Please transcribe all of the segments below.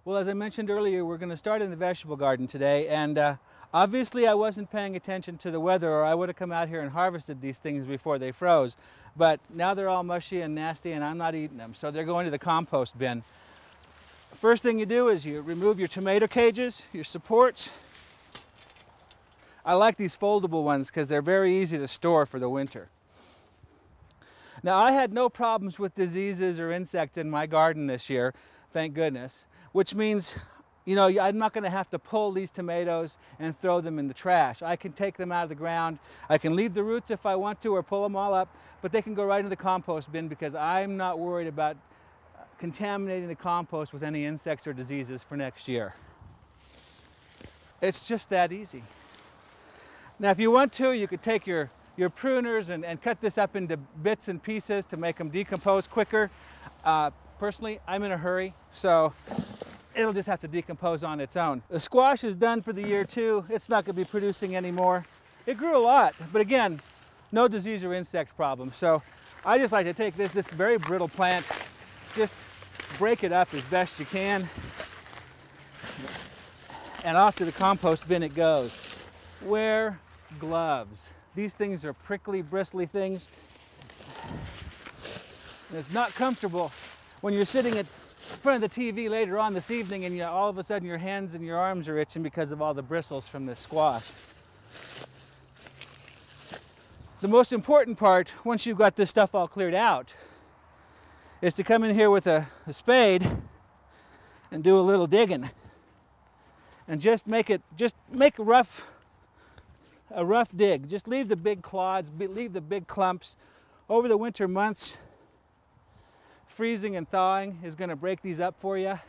Well, as I mentioned earlier, we're going to start in the vegetable garden today, and obviously I wasn't paying attention to the weather, or I would have come out here and harvested these things before they froze. But now they're all mushy and nasty, and I'm not eating them, so they're going to the compost bin. First thing you do is you remove your tomato cages, your supports. I like these foldable ones because they're very easy to store for the winter. Now, I had no problems with diseases or insects in my garden this year, thank goodness, which means, you know, I'm not going to have to pull these tomatoes and throw them in the trash. I can take them out of the ground. I can leave the roots if I want to, or pull them all up, but they can go right in the compost bin because I'm not worried about contaminating the compost with any insects or diseases for next year. It's just that easy. Now, if you want to, you could take your pruners and cut this up into bits and pieces to make them decompose quicker. Personally, I'm in a hurry, so it'll just have to decompose on its own. The squash is done for the year too. It's not going to be producing anymore. It grew a lot, but again, no disease or insect problem. So I just like to take this very brittle plant, just break it up as best you can, and off to the compost bin it goes. Wear gloves. These things are prickly, bristly things. And it's not comfortable when you're sitting in front of the TV later on this evening and all of a sudden your hands and your arms are itching because of all the bristles from the squash. The most important part, once you've got this stuff all cleared out, is to come in here with a spade and do a little digging. And just make a rough dig. Just leave the big clods, leave the big clumps. Over the winter months, freezing and thawing is going to break these up for you,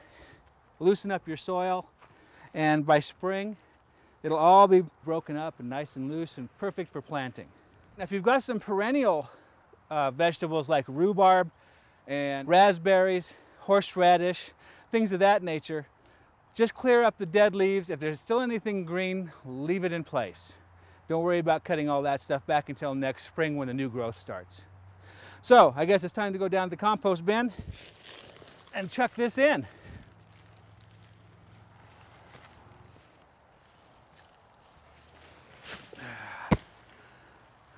loosen up your soil, and by spring, it'll all be broken up and nice and loose and perfect for planting. Now, if you've got some perennial vegetables like rhubarb and raspberries, horseradish, things of that nature, just clear up the dead leaves. If there's still anything green, leave it in place. Don't worry about cutting all that stuff back until next spring when the new growth starts. So I guess it's time to go down to the compost bin and chuck this in.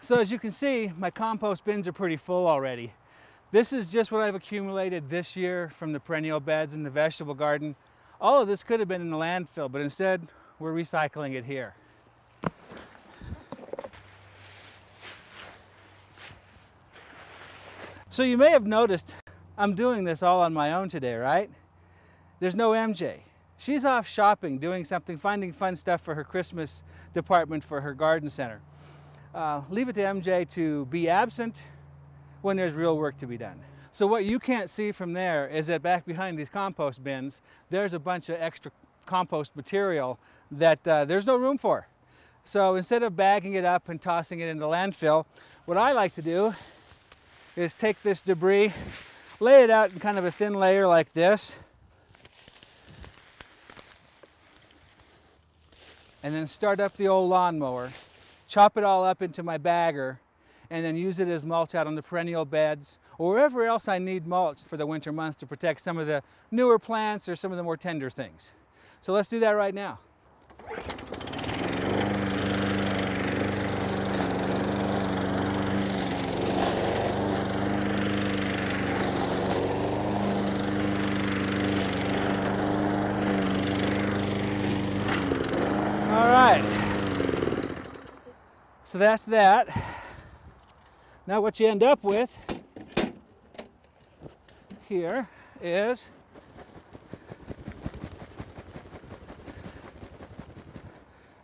So as you can see, my compost bins are pretty full already. This is just what I've accumulated this year from the perennial beds in the vegetable garden. All of this could have been in the landfill, but instead we're recycling it here. So you may have noticed I'm doing this all on my own today, right? There's no MJ. She's off shopping, doing something, finding fun stuff for her Christmas department for her garden center. Leave it to MJ to be absent when there's real work to be done. So what you can't see from there is that back behind these compost bins, there's a bunch of extra compost material that there's no room for. So instead of bagging it up and tossing it in the landfill, what I like to do is take this debris, lay it out in kind of a thin layer like this, and then start up the old lawnmower, chop it all up into my bagger, and then use it as mulch out on the perennial beds or wherever else I need mulch for the winter months to protect some of the newer plants or some of the more tender things. So let's do that right now. All right, so that's that. Now what you end up with here is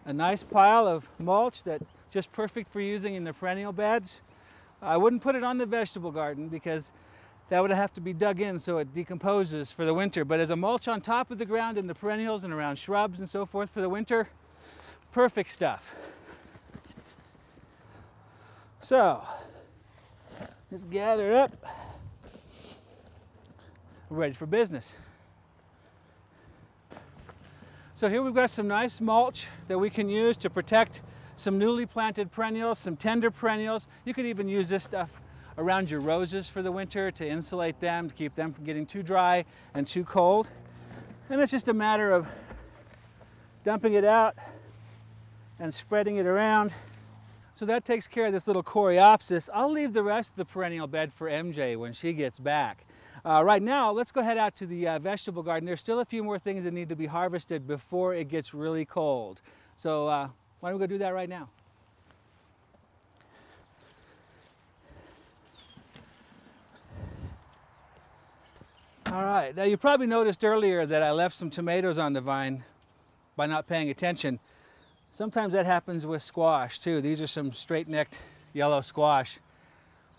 a nice pile of mulch that's just perfect for using in the perennial beds. I wouldn't put it on the vegetable garden because that would have to be dug in so it decomposes for the winter. But as a mulch on top of the ground in the perennials and around shrubs and so forth for the winter, perfect stuff. So, just gather it up. We're ready for business. So here we've got some nice mulch that we can use to protect some newly planted perennials, some tender perennials. You could even use this stuff around your roses for the winter to insulate them, to keep them from getting too dry and too cold. And it's just a matter of dumping it out and spreading it around. So that takes care of this little Coreopsis. I'll leave the rest of the perennial bed for MJ when she gets back. Right now, let's go head out to the vegetable garden. There's still a few more things that need to be harvested before it gets really cold. So why don't we go do that right now? All right, now you probably noticed earlier that I left some tomatoes on the vine by not paying attention. Sometimes that happens with squash too. These are some straight-necked yellow squash.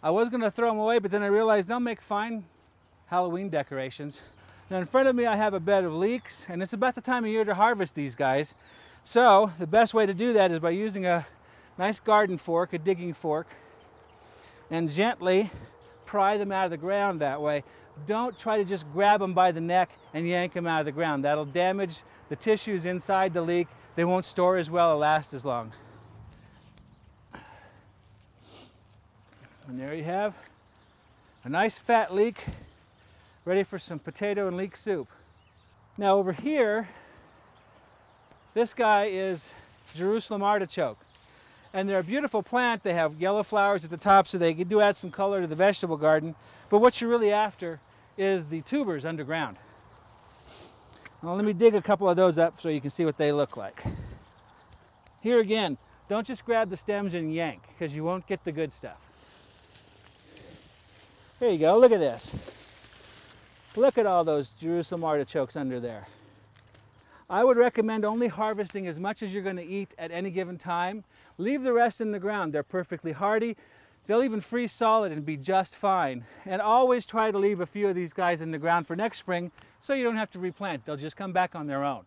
I was going to throw them away, but then I realized they'll make fine Halloween decorations. Now in front of me I have a bed of leeks, and it's about the time of year to harvest these guys. So the best way to do that is by using a nice garden fork, a digging fork, and gently pry them out of the ground that way. Don't try to just grab them by the neck and yank them out of the ground. That'll damage the tissues inside the leek. They won't store as well or last as long. And there you have a nice fat leek ready for some potato and leek soup. Now over here, this guy is Jerusalem artichoke. And they're a beautiful plant. They have yellow flowers at the top, so they do add some color to the vegetable garden. But what you're really after is the tubers underground. Now let me dig a couple of those up so you can see what they look like. Here again, don't just grab the stems and yank, because you won't get the good stuff. There you go, look at this. Look at all those Jerusalem artichokes under there. I would recommend only harvesting as much as you're going to eat at any given time. Leave the rest in the ground. They're perfectly hardy. They'll even freeze solid and be just fine. And always try to leave a few of these guys in the ground for next spring so you don't have to replant. They'll just come back on their own.